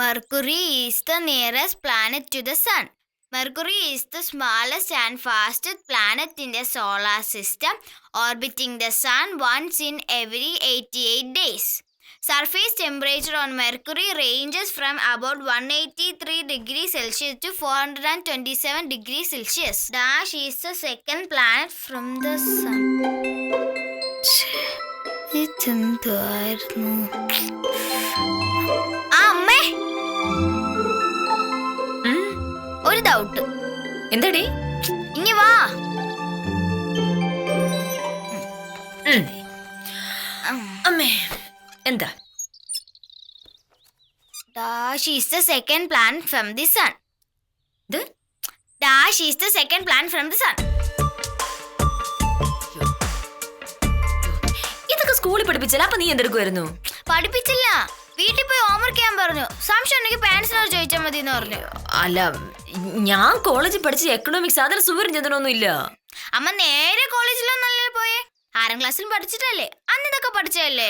Mercury is the nearest planet to the sun. Mercury is the smallest and fastest planet in the solar system, orbiting the sun once in every 88 days. Surface temperature on Mercury ranges from about 183 degrees Celsius to 427 degrees Celsius. Dash is the second planet from the sun. ഇതെന്തായിരുന്നു? അമ്മേ, ഒരു doubt. എന്താടി? ഇനി വാ. അമ്മേ, എന്താ? Dash is the second planet from the sun. Dash is the second planet from the sun. ഇതൊക്കെ സ്കൂളിൽ പഠിപ്പിച്ചാൽ അപ്പൊ നീ എന്തെടുക്കുമായിരുന്നു? പഠിപ്പിച്ചില്ല, വീട്ടിൽ പോയി ഹോംവർക്ക് ചെയ്യാൻ പറഞ്ഞു. സംശയം ഉണ്ടെങ്കിൽ പാരന്റ്സിനോട് ചോദിച്ചാൽ മതി എന്ന് പറഞ്ഞു. അല്ല, ഞാൻ കോളേജിൽ പഠിച്ച എക്കണോമിക്സ്, അതിൽ സൂര്യൻ ചന്ദ്രനൊന്നും ഇല്ല. അമ്മ നേരെ കോളേജിലൊന്നല്ലേ പോയേ? 6ാം ക്ലാസ്സിലും പഠിച്ചിട്ടല്ലേ? അന്ന് ഇതൊക്കെ പഠിച്ചതല്ലേ?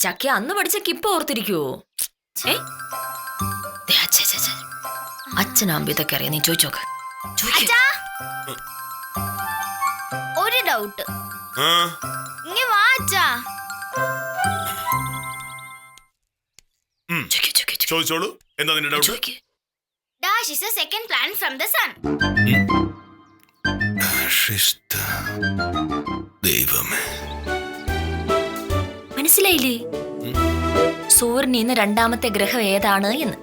ചക്ക അന്ന് പഠിച്ചൊക്കെ ഇപ്പൊ ഓർത്തിരിക്കുവോ? അച്ഛനാകുമ്പോ ഇതൊക്കെ അറിയാം, നീ ചോദിച്ചോക്ക്. ഒരു ഡൗട്ട്. ഇനി വാ അച്ഛാ. ചോദിച്ചോളൂ, എന്താ നിന്റെ doubt? Dash is the second planet from the sun. ദൈവമേ, മനസ്സിലായില്ലേ? സൂര്യൻ ഇന്ന് രണ്ടാമത്തെ ഗ്രഹം ഏതാണ് എന്ന്.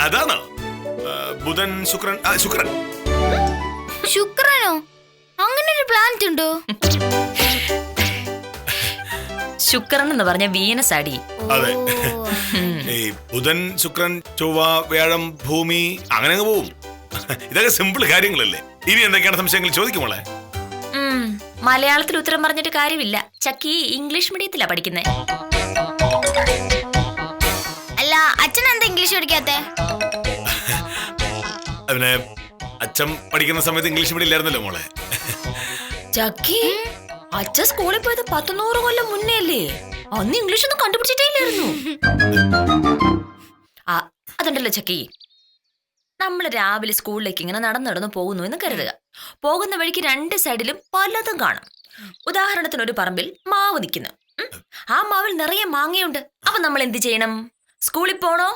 അതാണോ? ബുധൻ, ശുക്രൻ. ശുക്രൻ. ശുക്രനോ? അങ്ങനെ ഒരു പ്ലാനറ്റ് ഉണ്ടോ? ശുക്രൻ എന്ന് പറഞ്ഞ വീനസ് അടി. അതെ, ഈ ബുധൻ, ശുക്രൻ, ചൊവ്വ, വ്യാഴം, ഭൂമി, അങ്ങനെ പോവും. ഇതൊക്കെ സിമ്പിൾ കാര്യങ്ങളല്ലേ. ഇനി എന്തൊക്കെയാണ് സംശയങ്ങൾ ചോദിക്കുമോളെ? മലയാളത്തിൽ ഉത്തരം പറഞ്ഞിട്ട് കാര്യമില്ല. ചക്കി ഇംഗ്ലീഷ് മീഡിയത്തിലാ പഠിക്കുന്നേ. അല്ല, അച്ഛൻ എന്താ ഇംഗ്ലീഷ് പഠിക്കാത്തെ? അതിനെ അച്ഛൻ പഠിക്കുന്ന സമയത്ത് ഇംഗ്ലീഷ് മീഡിയം ഇല്ലായിരുന്നല്ലോ മോളെ. ചക്കി, അച്ഛൻ സ്കൂളിൽ പോയത് 100 കൊല്ലം മുന്നേ അല്ലേ? അന്ന് ഇംഗ്ലീഷ് ഒന്നും കണ്ടുപിടിച്ചിട്ടേ ഇല്ലായിരുന്നു. അതുണ്ടല്ലോ ചക്കി, നമ്മൾ രാവിലെ സ്കൂളിലേക്ക് ഇങ്ങനെ നടന്നു പോകുന്നു എന്ന് കരുതുക. പോകുന്ന വഴിക്ക് 2 സൈഡിലും പലതും കാണാം. ഉദാഹരണത്തിന്, ഒരു പറമ്പിൽ മാവ് നിൽക്കുന്നു. ആ മാവിൽ നിറയെ മാങ്ങയുണ്ട്. അപ്പൊ നമ്മൾ എന്ത് ചെയ്യണം? സ്കൂളിൽ പോണോ,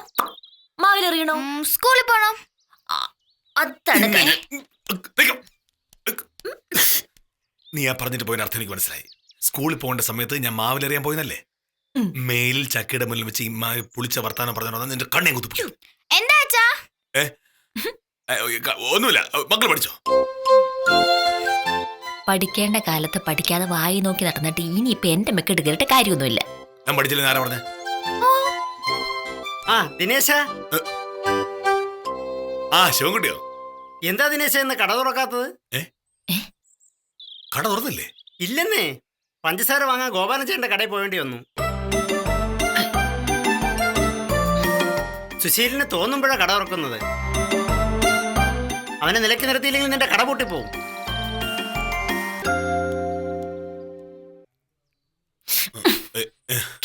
മാവിലെറിയണോ? സ്കൂളിൽ പോണോ. അതാണ് നീ ആ പറഞ്ഞിട്ട് പോയ അർത്ഥം എനിക്ക് മനസ്സിലായി. സ്കൂളിൽ പോകേണ്ട സമയത്ത് ഞാൻ മാവിലെറിയാൻ പോയെന്നല്ലേ? മെയിലിൽ ചക്കയുടെ മുന്നിൽ വെച്ച് ഈ മാവ് പുളിച്ച വർത്താനം പറഞ്ഞോ നിന്റെ കണ്ണേ കുത്തിപ്പോ. എന്താ അച്ഛാ? ഒന്നുമില്ല, മക്കൾ പഠിച്ചോ? പഠിക്കേണ്ട കാലത്ത് പഠിക്കാതെ വായി നോക്കി നടന്നിട്ട് ഇനി ഇപ്പൊ എന്റെ മെക്കെട്ട് കയറിട്ട് കാര്യമൊന്നുമില്ല. ഞാൻ പഠിച്ചില്ല, ആരാ പറഞ്ഞേ? ദിനേശ. ശിവൻകുട്ടിയോ? എന്താ ദിനേശ ഇന്ന് കട തുറക്കാത്തത്? കട തുറന്നില്ലേ? ഇല്ലെന്നേ, പഞ്ചസാര വാങ്ങാൻ ഗോപാലചേട്ടന്റെ കടയിൽ പോവേണ്ടി വന്നു. സുശീലിന് തോന്നുമ്പോഴാ കട തുറക്കുന്നത്. അവനെ നിലയ്ക്ക് നിർത്തിയില്ലെങ്കിൽ നിന്റെ കട പൊട്ടിപ്പോവും.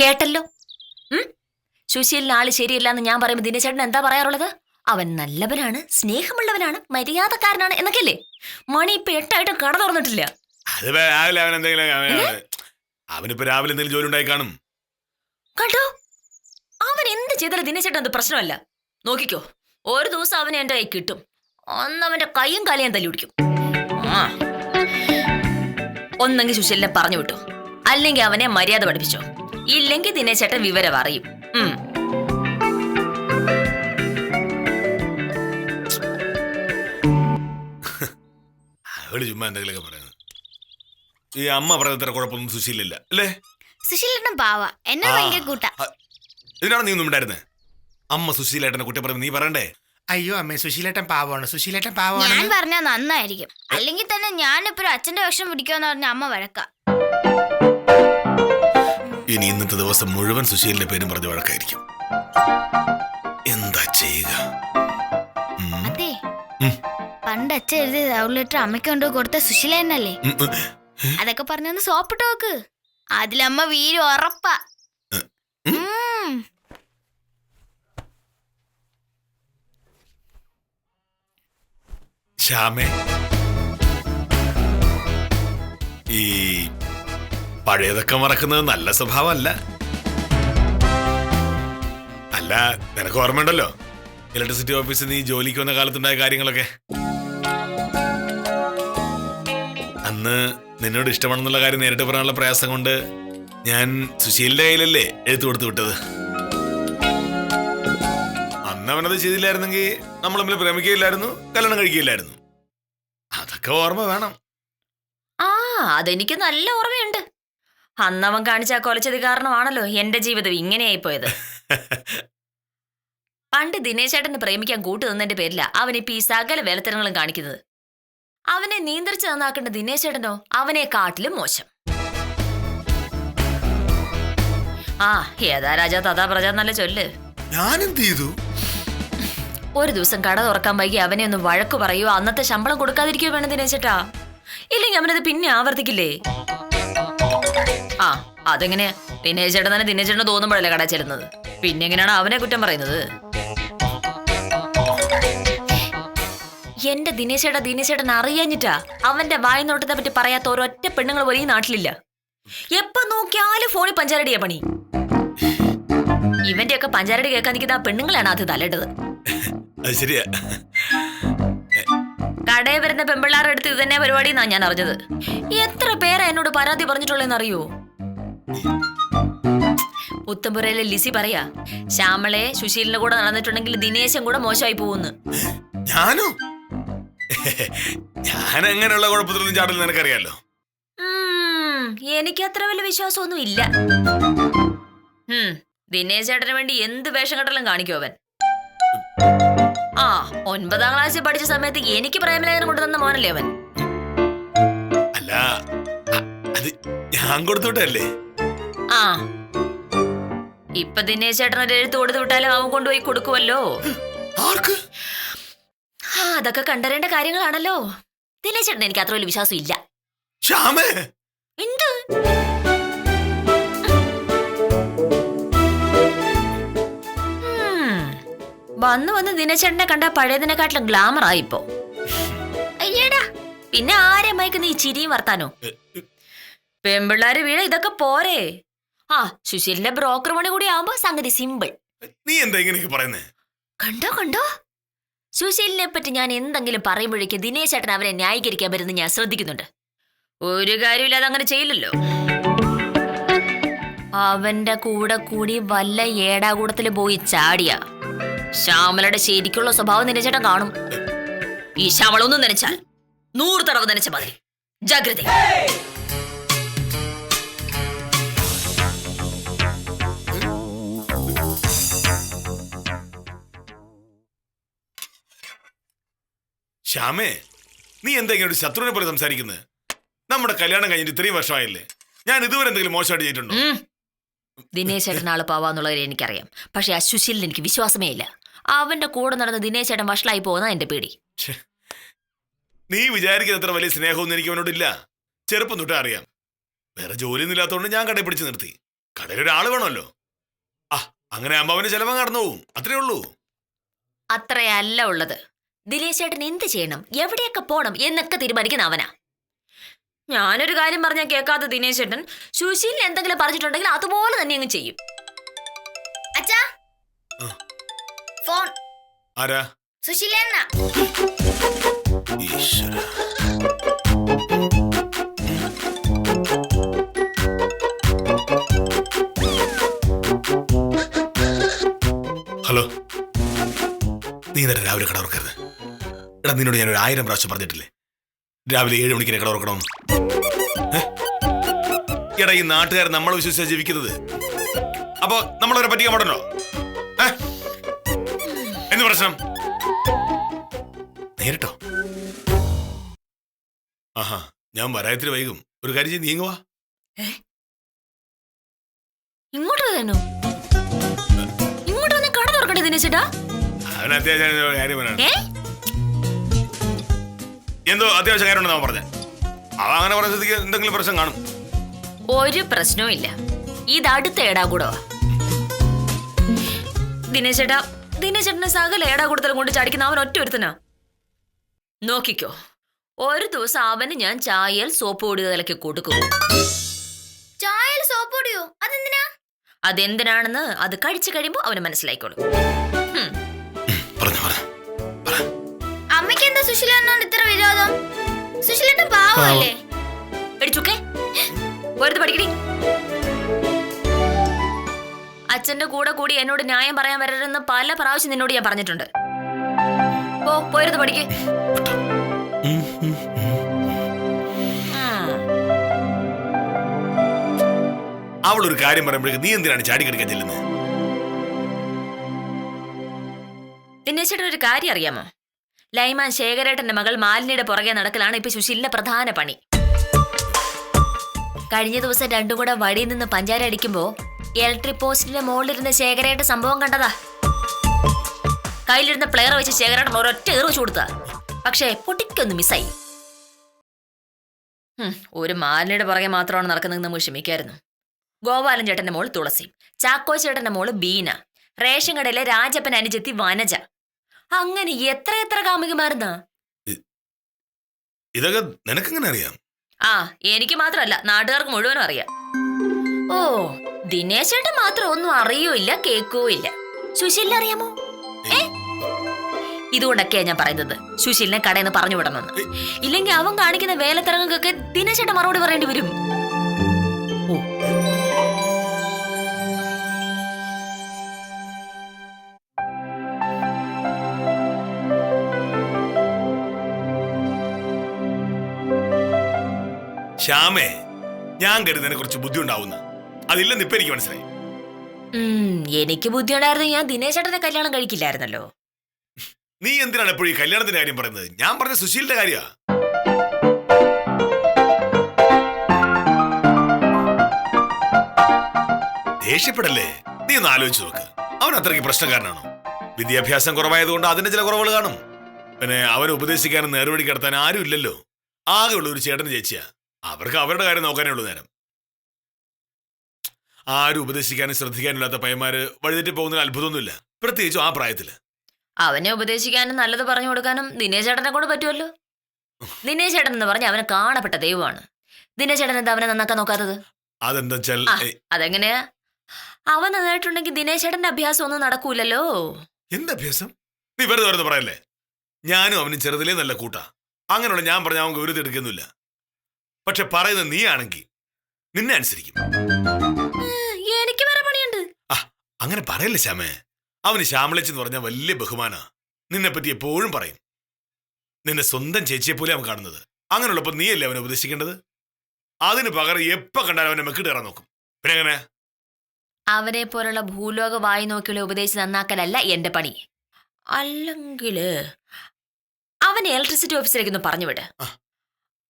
കേട്ടല്ലോ, സുശീലിന് ആള് ശരിയല്ലാന്ന് ഞാൻ പറയുമ്പോ ദിനേശേട്ടൻ എന്താ പറയാറുള്ളത്? അവൻ നല്ലവനാണ്, സ്നേഹമുള്ളവനാണ്, മര്യാദക്കാരനാണ് എന്നൊക്കെയല്ലേ? മണി ഇപ്പൊ 8 ആയിട്ടും കട തുറന്നിട്ടില്ല. അത് രാവിലെ അവൻ എന്തെങ്കിലും, അവനിപ്പോ രാവിലെ എന്തെങ്കിലും ജോലി ഉണ്ടായി കാണും. കേട്ടോ, അവൻ എന്ത് ചെയ്താലും ദിനേശേട്ടൻ അത് പ്രശ്നമല്ല. നോക്കിക്കോ, ഒരു ദിവസം അവനെ എന്റെ കൈ കിട്ടും. അന്ന് അവന്റെ കൈയും കാലും ഞാൻ തല്ലി പിടിക്കും. ഒന്നെങ്കിൽ സുശീലിനെ പറഞ്ഞു വിട്ടു, അല്ലെങ്കിൽ അവനെ മര്യാദ പഠിപ്പിച്ചോ, ഇല്ലെങ്കിൽ ദിനേശേട്ടൻ വിവരം അറിയും. ചുമ്മാ എന്തെങ്കിലുമൊക്കെ പറയുന്നത്. ഈ അമ്മ പറയുന്ന കുഴപ്പമൊന്നും സുശീലില്ല അല്ലേ? സുശീലേട്ടൻ പാവ, എന്നെ ഭയങ്കര കൂട്ടാ. ഇതിനാണ് നീ ഒന്നും ഉണ്ടായിരുന്നേ? അമ്മ സുശീലേട്ടനെ കുറ്റം പറയുമ്പോ നീ പറയണ്ടേ? അയ്യോ അമ്മേ, സുശീലേട്ടൻ പാവമാണ്, സുശീലേട്ടൻ പാവമാണ്. ഞാൻ പറഞ്ഞാ നന്നായിരിക്കും. അല്ലെങ്കിൽ തന്നെ ഞാനിപ്പോ അച്ഛന്റെ വിഷം പിടിക്കാന്ന് പറഞ്ഞ അമ്മ വഴക്കാം. ഇനി ഇന്നത്തെ ദിവസം മുഴുവൻ സുശീലിന്റെ പേരും പറഞ്ഞ വഴക്കായിരിക്കും. എന്താ ചെയ്യുക? അതെ, പണ്ട് അച്ഛൻ എഴുതിയ ലവ് ലെറ്റർ അമ്മയ്ക്ക് കൊണ്ട് കൊടുത്ത സുശീലേനല്ലേ? അതൊക്കെ പറഞ്ഞൊന്ന് സോപ്പിട്ട് നോക്ക്. അതിലമ്മ വീര് ഉറപ്പാ. ശ്യാമേ, ഈ പഴയതൊക്കെ മറക്കുന്നത് നല്ല സ്വഭാവമല്ല. അല്ല, നിനക്ക് ഓർമ്മയുണ്ടല്ലോ ഇലക്ട്രിസിറ്റി ഓഫീസിൽ നീ ജോലിക്ക് വന്ന കാലത്തുണ്ടായ കാര്യങ്ങളൊക്കെ. അന്ന് നിന്നോട് ഇഷ്ടമാണെന്നുള്ള കാര്യം നേരിട്ട് പറയാനുള്ള പ്രയാസം കൊണ്ട് ഞാൻ സുശീലിന്റെ കയ്യിലല്ലേ എഴുത്തു കൊടുത്തു വിട്ടത്. അന്ന് അവനത് ചെയ്തില്ലായിരുന്നെങ്കിൽ നമ്മൾ തമ്മിൽ പ്രേമിക്കുകയില്ലായിരുന്നു, കല്യാണം കഴിക്കുകയില്ലായിരുന്നു. അതൊക്കെ ഓർമ്മ വേണം. ആ, അതെനിക്ക് നല്ല ഓർമ്മയുണ്ട്. അന്നവൻ കാണിച്ച ആ കൊലച്ചതി കാരണമാണല്ലോ എന്റെ ജീവിതം ഇങ്ങനെയായി പോയത്. പണ്ട് ദിനേശേട്ടനെ പ്രേമിക്കാൻ കൂട്ടു നിന്നതിന്റെ പേരില അവനിപ്പോ ഈ സകല വേലത്തരങ്ങളും കാണിക്കുന്നത്. അവനെ നിയന്ത്രിച്ച് നന്നാക്കേണ്ട ദിനേശേട്ടനോ അവനെ കാട്ടിലും മോശം. ആ, ഏതാ രാജാ തഥാ പ്രജ എന്നല്ല ചൊല്ല്. ഞാനെന്ത് ചെയ്തു? ഒരു ദിവസം കട തുറക്കാൻ വൈകി അവനെ ഒന്ന് വഴക്കു പറയുകയോ അന്നത്തെ ശമ്പളം കൊടുക്കാതിരിക്കുകയോ വേണം ദിനേശേട്ടാ. ഇല്ലെങ്കിൽ അവനത് പിന്നെ ആവർത്തിക്കില്ലേ? ആ, അതെങ്ങനെയാ? ദിനേശേട്ടൻ തന്നെ ദിനേശേട്ടന് തോന്നുമ്പോഴല്ലേ കട ചെല്ലുന്നത്. പിന്നെ എങ്ങനെയാണ് അവനെ കുറ്റം പറയുന്നത്? എന്റെ ദിനേശേട്ടൻ അറിയാഞ്ഞിട്ടാ അവന്റെ വായ്നോട്ടത്തെ പറ്റി പറയാത്ത ഒരൊറ്റ പെണ്ണുങ്ങൾ പോലും ഈ നാട്ടിലില്ല. എപ്പോ നോക്കിയാലും ഫോണിൽ പഞ്ചാരടിയാ പണി. ഇവന്റെയൊക്കെ പഞ്ചാരടി കേൾക്കാൻ നിൽക്കുന്ന ആ പെണ്ണുങ്ങളാണ് അത് തലയിട്ടത്. ശരിയാ. കടയിൽ വരുന്ന പെമ്പിള്ളാരുടെ അടുത്ത് ഇത് തന്നെ പരിപാടി എന്നാ ഞാൻ അറിഞ്ഞത്. എത്ര പേരാ എന്നോട് പരാതി പറഞ്ഞിട്ടുള്ളതെന്ന് അറിയോ? പുത്തമ്പുരയിലെ ലിസി പറയാ, ശ്യാമളെ സുശീലിന്റെ കൂടെ നടന്നിട്ടുണ്ടെങ്കിൽ ദിനേശൻ കൂടെ മോശമായി പോകുന്നു. ഞാനോ? ഞാൻ അങ്ങനെയുള്ള കുഴപ്പത്തിലൊന്നും ചാടില്ല, നിനക്കറിയാലോ. എനിക്ക് അത്ര വലിയ വിശ്വാസമൊന്നും ഇല്ല. ദിനേശ് ചേട്ടന് വേണ്ടി എന്ത് വേഷം കെട്ടലും കാണിക്കും അവൻ. ആ, 9ാം ക്ലാസ്സിൽ പഠിച്ച സമയത്ത് എനിക്ക് പ്രേമലേഖനം കൊണ്ടുതന്ന മോനല്ലേ അവൻ. അല്ല, അത് ഞാൻ കൊടുത്തുവിട്ടല്ലേ. ആ, ഇപ്പൊ ദിനേശ് ചേട്ടൻ ഒരു എഴുത്ത് കൊടുത്തു വിട്ടാലും അവൻ കൊണ്ടുപോയി കൊടുക്കുമല്ലോ. ആർക്ക്? അതൊക്കെ കണ്ടറിയേണ്ട കാര്യങ്ങളാണല്ലോ. ദിനേശ് ചേട്ടൻ എനിക്ക് അത്ര വലിയ വിശ്വാസം ഇല്ല. ശ്യാമേ, എന്ത്? വന്ന് ദിനേശേട്ടനെ കണ്ട പഴയതിനെക്കാട്ടിലും ഗ്ലാമർ ആയിപ്പോ. അയ്യടാ, പിന്നെ ആരെ മയക്കുന്ന ഈ ചിരിയും വർത്താനോ? പെമ്പിള്ളാര് വീഴ ഇതൊക്കെ പോരെ. ആ, സുശീലിന്റെ ബ്രോക്കർ പണി കൂടി ആവുമ്പോ സംഗതി സിമ്പിൾ. നീ എന്താ ഇങ്ങനെയൊക്കെ പറയുന്നേ? കണ്ടോ സുശീലിനെ പറ്റി ഞാൻ എന്തെങ്കിലും പറയുമ്പോഴേക്ക് ദിനേശേട്ടൻ അവരെ ന്യായീകരിക്കാൻ വരുന്നത് ഞാൻ ശ്രദ്ധിക്കുന്നുണ്ട്. ഒരു കാര്യമില്ലാതെ അങ്ങനെ ചെയ്യില്ലല്ലോ. അവന്റെ കൂടെ കൂടി വല്ല ഏടാകൂടത്തില് പോയി ചാടിയ ശ്യാമലയുടെ ശരിക്കുള്ള സ്വഭാവം ദിനേശേട്ടൻ കാണും. ഈ ശ്യാമളൊന്നും നനച്ചാൽ 100 തടവ് നനച്ച മാതിരി. ജാഗ്രത. ശ്യാമേ, നീ എന്താ ഇങ്ങനെ ഒരു ശത്രുവിനെ പോലെ സംസാരിക്കുന്നത്? നമ്മുടെ കല്യാണം കഴിഞ്ഞിട്ട് 3 വർഷമായില്ലേ? ഞാൻ ഇതുവരെ എന്തെങ്കിലും മോശമായിട്ട് ചെയ്തിട്ടുണ്ടോ? ദിനേശേട്ടൻ ആള് പാവാന്നുള്ളത് എനിക്കറിയാം. പക്ഷെ ആ സുശീലിന് എനിക്ക് വിശ്വാസമേ ഇല്ല. അവന്റെ കൂടെ നടന്ന് ദിനേശേട്ടൻ വഷളായി പോകുന്ന എന്റെ പേടി. നീ വിചാരിക്കുന്ന അത്ര വലിയ സ്നേഹമൊന്നും എനിക്ക് അവനോടില്ല. ചെറുപ്പം തൊട്ടേ അറിയാം. വേറെ ജോലിയൊന്നും ഇല്ലാത്തതുകൊണ്ട് ഞാൻ കടയിൽ പിടിച്ച് നിർത്തി. കടയിൽ ഒരാൾ വേണമല്ലോ. ആ, അങ്ങനെ ആകുമ്പോ അവന് ചെലവ് കടന്നു പോവും. അത്രേ ഉള്ളൂ. അത്രയല്ല ഉള്ളത്. ദിനേശേട്ടൻ എന്ത് ചെയ്യണം, എവിടെയൊക്കെ പോണം എന്നൊക്കെ തീരുമാനിക്കുന്ന അവനാ. ഞാനൊരു കാര്യം പറഞ്ഞാൽ കേൾക്കാത്ത ദിനേശേട്ടൻ സുശീലിന് എന്തെങ്കിലും പറഞ്ഞിട്ടുണ്ടെങ്കിൽ അതുപോലെ തന്നെ അങ്ങ് ചെയ്യും. അച്ഛാ, ഫോൺ. ആരാ? സുശീലേണ്ണ. ഈശ്വര. ഹലോ, നീ ഇന്നലെ രാവിലെ കട തുറക്കരുത്. എടാ, നിന്നോട് ഞാൻ 1000 പ്രാവശ്യം പറഞ്ഞിട്ടില്ലേ രാവിലെ 7 മണിക്ക് കട തുറക്കണമെന്ന്? എടാ, ഈ നാട്ടുകാർ നമ്മളെ വിശ്വസിച്ചാ ജീവിക്കുന്നത്. അപ്പൊ നമ്മളവരെ പറ്റിക്കാൻ പാടണോ? എന്ത് പ്രശ്നം? നേരിട്ടോ? ആഹാ, ഞാൻ വരായത്തിന് വൈകും. ഒരു കാര്യം ചെയ്ത് നീങ്ങുവാ. ഇങ്ങോട്ട് വരാനോ? ഇങ്ങോട്ട് വന്ന് കട തുറക്കണ്ടേ ദിനേശേട്ടാ? അവന് അത്യാവശ്യം കാര്യം പറയാനാണ്. എന്തോ അത്യാവശ്യ കാര്യമുണ്ടെന്ന് അവൻ പറഞ്ഞ. അവൻ അങ്ങനെ പറഞ്ഞ സ്ഥിതിക്ക് എന്തെങ്കിലും പ്രശ്നം കാണും. ഒരു പ്രശ്നവും ഇല്ല. ഇത് അടുത്ത ഏടാകൂടവാ. ദിനേശേട്ടന് സകല ഏടാകൂടത്തിലും കൊണ്ട് ചാടിക്കുന്ന അവൻ ഒറ്റ ഒരുത്തനാ. നോക്കിക്കോ, ഒരു ദിവസം അവന് ഞാൻ ചായയിൽ സോപ്പ് പൊടി കലക്കി കൊടുക്കും. ചായയിൽ സോപ്പ് പൊടിയോ? അതെന്തിനാ? അതെന്തിനാണെന്ന് അത് കഴിച്ചു കഴിയുമ്പോ അവന് മനസ്സിലായിക്കോളും. അമ്മയ്ക്ക് എന്താ സുശീലേട്ടനോട് ഇത്ര വിരോധം? സുശീലേട്ടൻ പാവല്ലേ? എടിച്ചുക്കേ, ഒരു പഠിക്കടി. അച്ഛന്റെ കൂടെ കൂടി എന്നോട് ന്യായം പറയാൻ വരരുതെന്ന് പല പ്രാവശ്യം നിന്നോട് ഞാൻ പറഞ്ഞിട്ടുണ്ട്. പോരുത് പഠിക്ക്. അവളൊരു കാര്യം പറയുമ്പോഴേക്ക് നീ എന്തിനാണ് ചാടിക്കടിക്കാൻ ചെല്ലുന്നത്? ദിനേശേട്ടൻ ഒരു കാര്യം അറിയാമോ? ലൈമാൻ ശേഖരേട്ടന്റെ മകൾ മാലിനിയുടെ പുറകെ നടക്കലാണ് ഇപ്പൊ സുശീലിന്റെ പ്രധാന പണി. കഴിഞ്ഞ ദിവസം രണ്ടും കൂടെ വടിയിൽ നിന്ന് പഞ്ചാര അടിക്കുമ്പോ ഇലക്ട്രിക് പോസ്റ്റിന്റെ മുകളിലിരുന്ന ശേഖരേട്ട സംഭവം കണ്ടതാ. കയ്യിലിരുന്ന പ്ലെയർ വെച്ച് ശേഖരേട്ടൻ ഒരൊറ്റ ഏറ് വെച്ച് കൊടുത്താ. പക്ഷേ പൊട്ടിക്കൊന്ന് മിസ്സായി. ഒരു മാലിനിയുടെ പുറകെ മാത്രമാണ് നടക്കുന്നതെന്ന് നമുക്ക് ക്ഷമിക്കായിരുന്നു. ഗോപാലൻ ചേട്ടന്റെ മോള് തുളസി, ചാക്കോ ചേട്ടന്റെ മോള് ബീന, റേഷൻ കടയിലെ രാജപ്പൻ അനുജത്തി വനജ, അങ്ങനെ എത്ര കാമുകിമാരുന്നാ. ഇതൊക്കെ നിനക്കെങ്ങനെ അറിയാം? എനിക്ക് മാത്രമല്ല, നാട്ടുകാർക്ക് മുഴുവനും അറിയാം. ഓ, ദിനേശേട്ടൻ മാത്രം ഒന്നും അറിയൂല്ല കേൾക്കൂല്ല. സുശീലിനെ അറിയാമോ? ഇതുകൊണ്ടൊക്കെയാ ഞാൻ പറയുന്നത് സുശീലിനെ കടയിൽ നിന്ന് പറഞ്ഞു വിടണമെന്ന്. ഇല്ലെങ്കിൽ അവൻ കാണിക്കുന്ന വേലത്തിറങ്ങൾക്കൊക്കെ ദിനേശേട്ടൻ മറുപടി പറയേണ്ടി വരും. ശ്യാമേ, ഞാൻ കരുതുന്നതിനെ കുറിച്ച് ബുദ്ധി ഉണ്ടാവുന്ന അതില്ലെന്ന് ഇപ്പൊ എനിക്ക് മനസ്സിലായി. എനിക്ക് ബുദ്ധി ഉണ്ടായിരുന്നു ഞാൻ ദിനേശേട്ടനെ കല്യാണം കഴിക്കില്ലായിരുന്നല്ലോ. നീ എന്തിനാണ് എപ്പോഴും ഈ കല്യാണത്തിന്റെ കാര്യം പറയുന്നത്? ഞാൻ പറഞ്ഞ സുശീലിന്റെ കാര്യമാ. ദേഷ്യപ്പെടല്ലേ? നീ ഒന്ന് ആലോചിച്ച് നോക്ക്. അവൻ അത്രയ്ക്ക് പ്രശ്നക്കാരനാണോ? വിദ്യാഭ്യാസം കുറവായതുകൊണ്ട് അതിന്റെ ചില കുറവുകൾ കാണും. പിന്നെ അവനെ ഉപദേശിക്കാനും നേർവഴി കിടത്താൻ ആരും ഇല്ലല്ലോ. ആകെയുള്ള ഒരു ചേട്ടന് ചേച്ചിയാ. അവർക്ക് അവരുടെ കാര്യം നോക്കാനേ ഉള്ളൂ നേരം. ആരും ഉപദേശിക്കാനും ശ്രദ്ധിക്കാനില്ലാത്ത പയ്യന്മാര് വഴിതെറ്റി പോകുന്നതിൽ അത്ഭുതമൊന്നുമില്ല, പ്രത്യേകിച്ചും ആ പ്രായത്തില്. അവനെ ഉപദേശിക്കാനും നല്ലത് പറഞ്ഞു കൊടുക്കാനും ദിനേശേട്ടനെ കൊണ്ട് പറ്റുമല്ലോ. ദിനേശേട്ടൻ എന്ന് പറഞ്ഞ അവനെ കാണപ്പെട്ട ദൈവമാണ്. ദിനേശേട്ടൻ എന്താ അവനെ നന്നാക്കാൻ നോക്കാത്തത്? അതെന്താ? അതെങ്ങനെയാ? അവൻ നന്നായിട്ടുണ്ടെങ്കിൽ ദിനേശേട്ടന്റെ അഭ്യാസം ഒന്നും നടക്കൂലല്ലോ. എന്ത് അഭ്യാസം? നീ വെറുതെ പറയല്ലേ. ഞാനും അവന് ചെറുതിലേ നല്ല കൂട്ടാ. അങ്ങനെയുള്ള ഞാൻ പറഞ്ഞ അവൻ ഗൗരവത്തിൽ എടുക്കുന്നില്ല. പക്ഷെ പറയുന്നത് നീ ആണെങ്കിൽ നിന്നെ അനുസരിക്കും. എനിക്ക് വേറെ പണിയുണ്ട്. അങ്ങനെ പറയല്ലേ ശ്യാമേ. അവന് ശ്യാമളച്ചെന്ന് പറഞ്ഞാൽ വലിയ ബഹുമാനാ. നിന്നെ പറ്റി എപ്പോഴും പറയും. നിന്നെ സ്വന്തം ചേച്ചിയെ പോലെ അവൻ കാണുന്നത്. അങ്ങനെയുള്ളപ്പോ നീയല്ലേ അവനെ ഉപദേശിക്കേണ്ടത്? അതിന് പകരം എപ്പോ കണ്ടാലും അവനെ മെക്കിട്ട് കയറാൻ നോക്കും. പിന്നെ എങ്ങനെ? അവനെ പോലുള്ള ഭൂലോക വായി നോക്കിയുള്ള ഉപദേശിച്ച് നന്നാക്കലല്ല എന്റെ പണി. അല്ലെങ്കില് അവനെ ഇലക്ട്രിസിറ്റി ഓഫീസിലേക്ക് ഒന്ന് പറഞ്ഞു വിട്.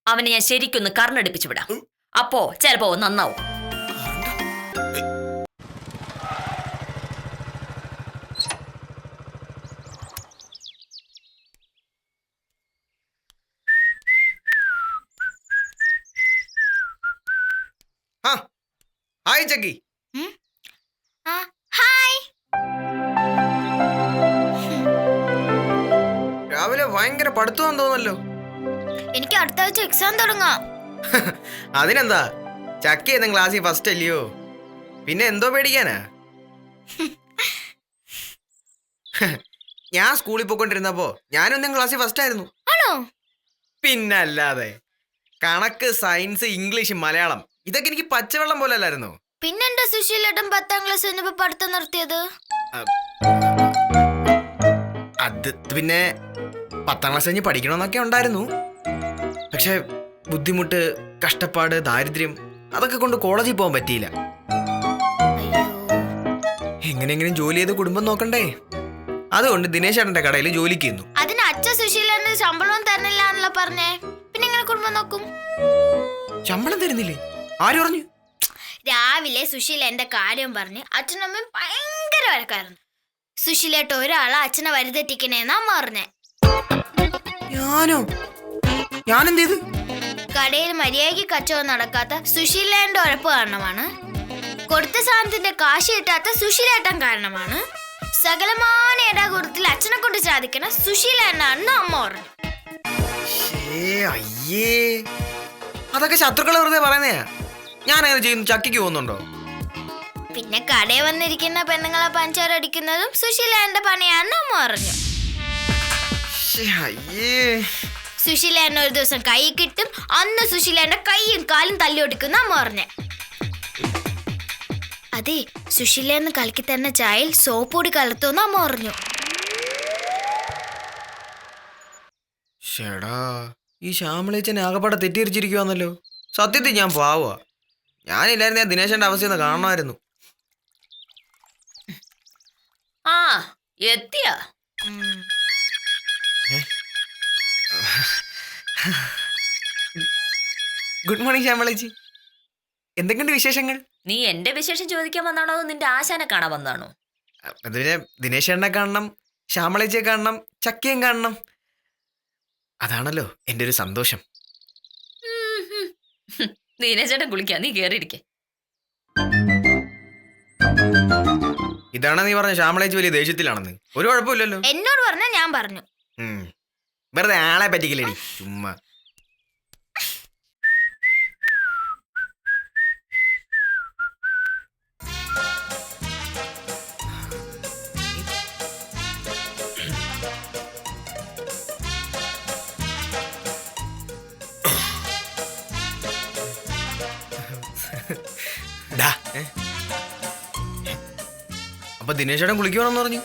അവനെ ഞാൻ ശരിക്കൊന്ന് കർണടിപ്പിച്ചു വിടാം. അപ്പോ ചിലപ്പോ നന്നാവും. ഹായ് ചക്കി. ഹായ്. രാവിലെ ഭയങ്കര പഠിത്തം തോന്നല്ലോ. എനിക്ക് അടുത്ത ആഴ്ച എക്സാം തുടങ്ങാം. അതിനെന്താ, ചക്കി ഏതെങ്കിലും ക്ലാസ്സിൽ ഫസ്റ്റ് അല്ലയോ, പിന്നെ എന്തോ പേടിക്കാനാ. ഞാൻ സ്കൂളിൽ പോയിക്കൊണ്ടിരുന്നപ്പോ ഞാനൊന്നും ക്ലാസ്സിൽ ഫസ്റ്റ് ആയിരുന്നു. ആണോ? പിന്നല്ലാതെ. കണക്ക്, സയൻസ്, ഇംഗ്ലീഷ്, മലയാളം ഇതൊക്കെ എനിക്ക് പച്ചവെള്ളം പോലെ അല്ലായിരുന്നു. പിന്നെന്താ സുശീലേട്ടൻ 10ാം ക്ലാസ് കഴിഞ്ഞപ്പോ പഠിത്തം നിർത്തിയത്? അത് പിന്നെ 10ാം ക്ലാസ് കഴിഞ്ഞ് പഠിക്കണമെന്നൊക്കെ ഉണ്ടായിരുന്നു. പക്ഷെ ബുദ്ധിമുട്ട്, കഷ്ടപ്പാട്, ദാരിദ്ര്യം അതൊക്കെ കൊണ്ട് കോളേജിൽ പോകാൻ പറ്റിയില്ല. എങ്ങനെയെങ്കിലും ജോലി ചെയ്ത് കുടുംബം നോക്കണ്ടേ. അതുകൊണ്ട് ദിനേശ് ചേട്ടന്റെ കടയിൽ ജോലിക്ക് ചെയ്യുന്നു. അതിന് അച്ഛൻ സുശീലേട്ടന് ശമ്പളവും തരുന്നില്ലാന്നല്ലോ പറഞ്ഞേ. പിന്നെ എങ്ങനെ കുടുംബം നോക്കും? ശമ്പളം തരുന്നില്ലേ? ആര് പറഞ്ഞു? രാവിലെ സുശീലേന്റെ കാര്യം പറഞ്ഞ് അച്ഛനമ്മയും ഭയങ്കര വഴക്കായിരുന്നു. സുശീലേട്ട ഒരാളെ അച്ഛനെ വഴിതെറ്റിക്കണേന്നാ പറഞ്ഞേ. ഞാനെന്ത് ചെയ്തു? കടയിൽ മര്യാദയ്ക്ക് കച്ചവടം നടക്കാത്ത സുശീലേന്റെ ഉഴപ്പ് കാരണമാണ്. കൊടുത്ത സാധനത്തിന്റെ കാശ് കിട്ടാത്ത സുശീലേട്ടൻ കാരണമാണ്. സകലമായ ഏടാകൂടത്തിൽ അച്ഛനെ കൊണ്ട് സാധിക്കണ സുശീലേട്ടനാണെന്ന് അമ്മ പറഞ്ഞു. അയ്യേ അതൊക്കെ ശത്രുക്കളെ വെറുതെ പറയുന്നേ. ഞാൻ അങ്ങനെ ചെയ്യുന്നു ചക്കിക്ക് പോകുന്നുണ്ടോ? പിന്നെ കടയിൽ വന്നിരിക്കുന്ന പെണ്ണുങ്ങളെ പഞ്ചാരടിക്കുന്നതും സുശീലേന്റെ പണിയാണെന്ന് അമ്മ പറഞ്ഞു. അയ്യേ സുശീലേന്റെ ഒരു ദിവസം കൈ കിട്ടും, അന്ന് സുശീലേന്റെ കൈയും കാലും തല്ലി ഒടിക്കുന്ന അമ്മ പറഞ്ഞേ. അതെ, സുശീലേന്ന് കളിക്ക് തന്നെ ചായയിൽ സോപ്പ് പൊടി കലർത്തുമെന്ന് അമ്മ പറഞ്ഞു. ഷേടാ, ഈ ശ്യാമളേച്ചനെ ആകപ്പാടെ തെറ്റിദ്ധരിച്ചിരിക്കുവാന്നല്ലോ. സത്യത്തിൽ ഞാൻ പാവാ. ഞാനില്ലായിരുന്നു ദിനേശന്റെ അവസ്ഥ കാണണമായിരുന്നു. ആ എത്തിയാ. ഗുഡ് മോർണിംഗ് ശ്യാമളേച്ചി. എന്തൊക്കെയുണ്ട് വിശേഷങ്ങൾ? നീ എന്റെ വിശേഷം ചോദിക്കാൻ വന്നാണോ അതോ നിന്റെ ആശാനെ കാണാൻ വന്നാണോ? അത് പിന്നെ ദിനേശനെ കാണണം, ശ്യാമളേച്ചിയെ കാണണം, ചക്കയും കാണണം. അതാണല്ലോ എൻ്റെ ഒരു സന്തോഷം. ദിനേശേട്ടൻ കുളിക്കാ, നീ കേറിയിരിക്കെ. ഇതാണ് നീ പറഞ്ഞ ശ്യാമളേച്ചി വലിയ ദേഷ്യത്തിലാണെന്ന്. ഒരു കുഴപ്പമില്ലല്ലോ. എന്നോട് പറഞ്ഞ ഞാൻ പറഞ്ഞു. വെറുതെ ആളെ പറ്റിക്കില്ലേടി ചുമ്മാ. അപ്പൊ ദിനേശേട്ടൻ കുളിക്കുവാണെന്ന് പറഞ്ഞു.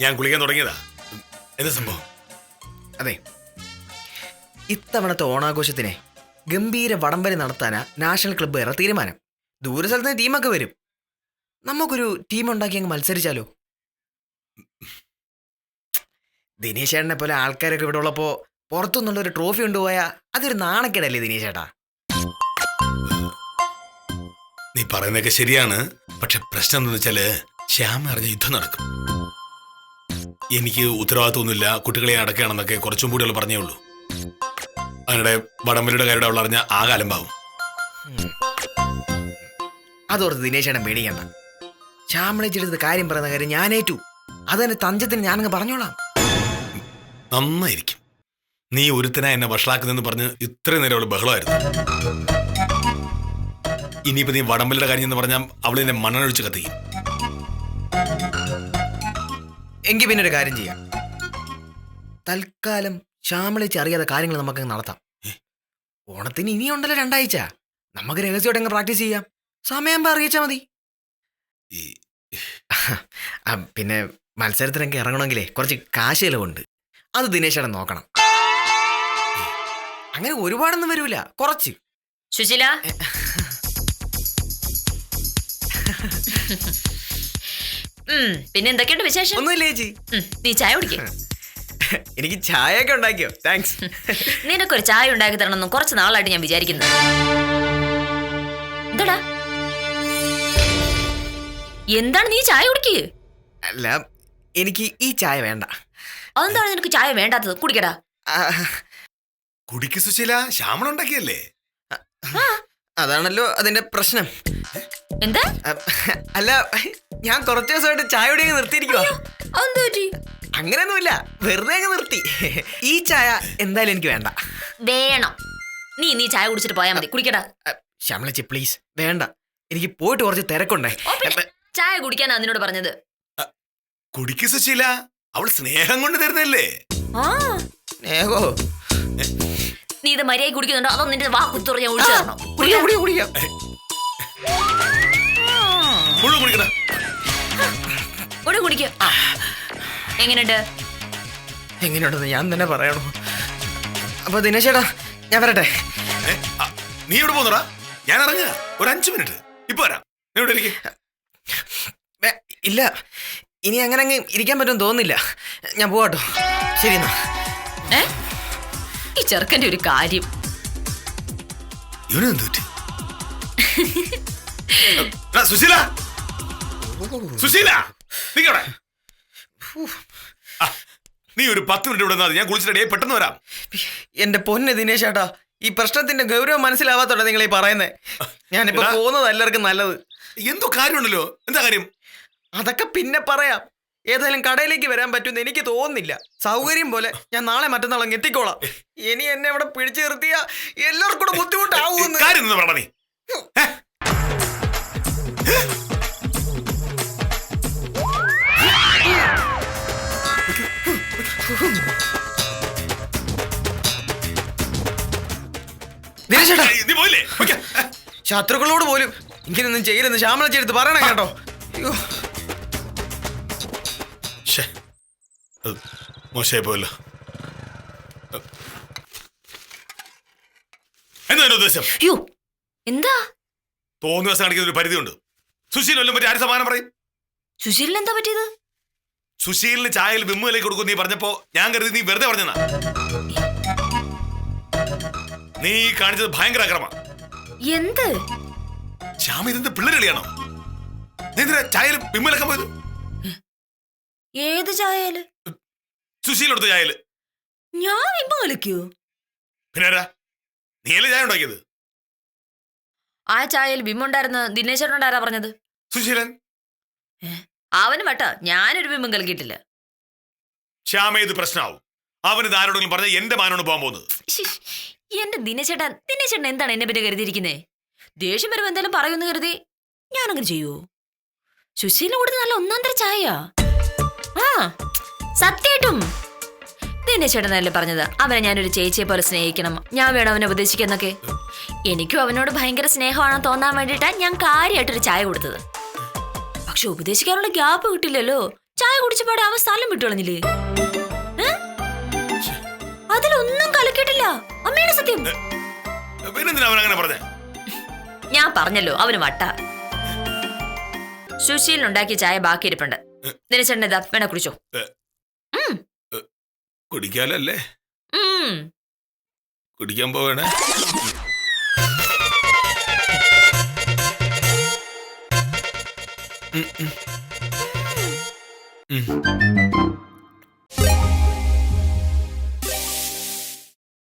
ഞാൻ കുളിക്കാൻ തുടങ്ങിയതാ. എന്താ സംഭവം? അതെ, ഇത്തവണത്തെ ഓണാഘോഷത്തിനെ ഗംഭീര വടംവലി നടത്താനാ നാഷണൽ ക്ലബ്ബ് വേറെ തീരുമാനം. ദൂരസ്ഥലത്ത് ടീമൊക്കെ വരും. നമുക്കൊരു ടീം ഉണ്ടാക്കി അങ്ങ് മത്സരിച്ചാലോ? ദിനേശേട്ടനെ പോലെ ആൾക്കാരൊക്കെ ഇവിടെ ഉള്ളപ്പോ പുറത്തുനിന്നുള്ള ഒരു ട്രോഫി കൊണ്ടുപോയാ അതൊരു നാണക്കേടല്ലേ ദിനേശേട്ടാ? നീ പറയുന്നതൊക്കെ ശരിയാണ്. പക്ഷെ പ്രശ്നം എന്താണെന്ന് വെച്ചാല് ശ്യാമ അറിഞ്ഞ യുദ്ധം നടക്കും. എനിക്ക് ഉത്തരവാദിത്വമൊന്നുമില്ല, കുട്ടികളെ അടക്കുകയാണെന്നൊക്കെ കുറച്ചും കൂടി പറഞ്ഞേ ഉള്ളൂ. അതിനിടെ വടംവലിയുടെ കാര്യം അവൾ അറിഞ്ഞ ആകെ അലമ്പാവും. അതോർത്ത് ദിനേശേട്ടൻ പേടിക്കണ്ട. ശ്യാമളേച്ചെടുത്ത് കാര്യം പറയുന്ന കാര്യം ഞാനേറ്റു. അതെന്നെ തഞ്ചത്തിന് ഞാനങ്ങ് പറഞ്ഞോളാം. നന്നായിരിക്കും. നീ ഒരുത്തനാ എന്നെ വഷളാക്കുന്നെന്ന് പറഞ്ഞ് ഇത്രയും നേരം അവള് ബഹളമായിരുന്നു. ഇനിയിപ്പോ നീ വടംവലിയുടെ കാര്യം എന്ന് പറഞ്ഞാൽ അവളിനെ മണ്ണൊഴിച്ച് കത്തിക്കും. എങ്കിൽ പിന്നെ ഒരു കാര്യം ചെയ്യാം. തൽക്കാലം ശ്യാമളേച്ചി അറിയാതെ കാര്യങ്ങൾ നമുക്ക് നടത്താം. ഓണത്തിന് ഇനിയുണ്ടല്ലോ 2 ആഴ്ച. നമുക്ക് രഹസ്യമായിട്ട് അങ്ങ് പ്രാക്ടീസ് ചെയ്യാം. സമയം അറിയിച്ചാൽ മതി. പിന്നെ മത്സരത്തിനൊക്കെ ഇറങ്ങണമെങ്കിലേ കുറച്ച് കാശ് ചിലവുണ്ട്. അത് ദിനേശേട്ടൻ നോക്കണം. അങ്ങനെ ഒരുപാടൊന്നും വരൂല, കുറച്ച്. സുശീല, പിന്നെ എന്തൊക്കെയുണ്ട് വിശേഷം? ഒന്നുമില്ല ചേച്ചി. നീ ചായ കുടിക്ക. എനിക്ക് ചായയൊക്കെ ഉണ്ടാക്കിയോ? താങ്ക്സ്. നിനക്കൊരു ചായ ഉണ്ടാക്കി തരണമെന്ന് കുറച്ച് നാളായിട്ട് ഞാൻ വിചാരിക്കുന്നു. എന്താടാ, എന്താണ് നീ ചായ കുടിക്കുക? അല്ല, എനിക്ക് ഈ ചായ വേണ്ട. അതെന്താണ് നിനക്ക് ചായ വേണ്ടാത്തത്? കുടിക്കടാ. കുടിക്ക് സുശീല, ശ്യാമള ഉണ്ടാക്കിയല്ലേ? അതാണല്ലോ അതിന്റെ പ്രശ്നം. എന്താ? അല്ല, ഞാൻ കുറച്ചു ദിവസമായിട്ട് ചായ കുടിയൊക്കെ നിർത്തിയിരിക്കുവാ. അങ്ങനെയൊന്നുമില്ല, വെറുതെ അങ്ങ് നിർത്തി. ഈ ചായ എന്തായാലും എനിക്ക് വേണ്ട. വേണം. നീ ചായ കുടിച്ചിട്ട് പോയാൽ മതി. കുടിക്കടാ. ശ്യാമളച്ചി പ്ലീസ്, വേണ്ട. എനിക്ക് പോയിട്ട് കുറച്ച് തിരക്കുണ്ടേ. ചായ കുടിക്കാനാ നിന്നോട് പറഞ്ഞത്. കുടിക്ക് സുശീല, അവൾ സ്നേഹം കൊണ്ട് തരുന്നല്ലേ. സ്നേഹോ? നീ ഇത് മര്യാദ കുടിക്കുന്നുണ്ടോ അതോ നിന്റെ വാ കുത്തുറ ഞാൻ ഒഴിച്ചു തരണോ? കുടിക്ക. എങ്ങനെയുണ്ട്? എങ്ങനെയുണ്ടെന്ന് ഞാൻ തന്നെ പറയണോ? അപ്പൊ ദിനേശേട്ടാ, ഞാൻ വരട്ടെ. നീ എവിടെ പോന്നടാ? ഞാൻ ഇറങ്ങുക. ഒരു 5 മിനിറ്റ് ഇപ്പൊ വരാം. ഇല്ല, ഇനി അങ്ങനെ അങ്ങ് ഇരിക്കാൻ പറ്റുമെന്ന് തോന്നുന്നില്ല. ഞാൻ പോവാട്ടോ. ശരി എന്നാ. ഈ ചെറുക്കന്റെ ഒരു കാര്യം. സുശീല, സുശീല, നീ ഒരു 10 മിനിറ്റ് ഇവിടെ ഞാൻ കുളിച്ചിട്ടേ പെട്ടെന്ന് വരാം. എന്റെ പൊന്ന് ദിനേശേട്ടാ, ഈ പ്രശ്നത്തിന്റെ ഗൗരവം മനസ്സിലാവാത്തോടെ നിങ്ങൾ ഈ പറയുന്നേ. ഞാനിപ്പോ പോകുന്നത് എല്ലാവർക്കും നല്ലത്. എന്തോ കാര്യമുണ്ടല്ലോ. എന്താ കാര്യം? അതൊക്കെ പിന്നെ പറയാം. ഏതായാലും കടയിലേക്ക് വരാൻ പറ്റുമെന്ന് എനിക്ക് തോന്നുന്നില്ല. സൗകര്യം പോലെ ഞാൻ നാളെ മറ്റന്നാൾ അങ്ങ് എത്തിക്കോളാം. ഇനി എന്നെ ഇവിടെ പിടിച്ചു നിർത്തിയ എല്ലാവർക്കും കൂടെ ബുദ്ധിമുട്ടാവുമെന്ന്. കാര്യം നിന്ന് പറഞ്ഞ നീ ദിനേശേട്ടാ, നീ പോയില്ലേ? ഓക്കേ. ശത്രുക്കളോട് പോലും ഇങ്ങനെയൊന്നും ചെയ്യരുന്ന് ശ്യാമള ചേർത്ത് പറയണം കേട്ടോ. അയ്യോ, ശ്ശേ. അത് മോശമായി പോയല്ലോ. എന്താ എന്റെ ഉദ്ദേശം? അയ്യോ എന്താ തോന്നുന്ന ദിവസം കാണിക്കുന്ന ഒരു പരിധിയുണ്ട്. സുശീൽ വല്ലതും പറ്റി ആര് സമാനം പറയും? സുശീലിന് എന്താ പറ്റിയത്? സുശീലിന് ചായയിൽ വിമ്മുവിലേക്ക് കൊടുക്കും നീ പറഞ്ഞപ്പോ ഞാൻ കരുതി നീ വെറുതെ പറഞ്ഞാ. നീ കാണിച്ചത് ഭയങ്കര അക്രമ. എന്ത്? ശ്യാമ ഇതെന്ത് പിള്ളേരളിയാണോ? നീ എന്തിനാ ചായയിൽ വിമ്മുവിലൊക്കെ പോയത്? ഏത് ചായയില്? സുശീൽ കൊടുത്ത ചായയില്. ഞാൻ വിമ്പ കളിക്കൂ? പിന്നെ ആരാ? നീയല്ലേ ചായ ഉണ്ടാക്കിയത്? ആ ചായയിൽ ബിമ്മുണ്ടായിരുന്നു ദിനേശേട്ടനോടാരാ പറഞ്ഞത്? സുശീലൻ. അവന് വട്ട, ഞാനൊരു ബിംബം കളിക്കിട്ടില്ല. ശ്യാമ ഇത് പ്രശ്നമാവും. അവന് ഇത് ആരോടെങ്കിലും പറഞ്ഞ എന്റെ മാനോട് പോകാൻ പോകുന്നത്. എന്റെ ദിനേശേട്ടൻ എന്താണ് എന്നെ പറ്റി കരുതിയിരിക്കുന്നേ? ദേഷ്യം വരുമ്പോ എന്തായാലും പറയുമെന്ന് കരുതി ഞാനങ്ങനെ ചെയ്യൂ? സുശീലിന് കൊടുത്ത് നല്ല ഒന്നാം തര ചായ. ആ സത്യായിട്ടും ദിനേശേട്ടനല്ലേ പറഞ്ഞത് അവനെ ഞാനൊരു ചേച്ചിയെ പോലെ സ്നേഹിക്കണം, ഞാൻ വേണം അവനെ ഉപദേശിക്കുന്നൊക്കെ. എനിക്കും അവനോട് ഭയങ്കര സ്നേഹമാണെന്ന് തോന്നാൻ വേണ്ടിയിട്ടാ ഞാൻ കാര്യമായിട്ടൊരു ചായ കൊടുത്തത്. പക്ഷെ ഉപദേശിക്കാനുള്ള ഗ്യാപ്പ് കിട്ടില്ലല്ലോ. ചായ കുടിച്ചപാടെ അവൻ സ്ഥലം വിട്ടു കളഞ്ഞില്ലേ? അതിലൊന്നും കലക്കിയിട്ടില്ല. അമ്മയുടെ സത്യം. പിന്നെന്തിനാ അവൻ അങ്ങനെ പറഞ്ഞേ? ഞാൻ പറഞ്ഞല്ലോ അവന് വട്ട. സുശീലിനുണ്ടാക്കിയ ചായ ബാക്കി ഇരിപ്പുണ്ട്. ദിനേശേട്ടൻ ഇതാ വേണ കുടിച്ചോ. കുടിക്കാലല്ലേ? കുടിക്കാൻ പോവേണേ. ഉം.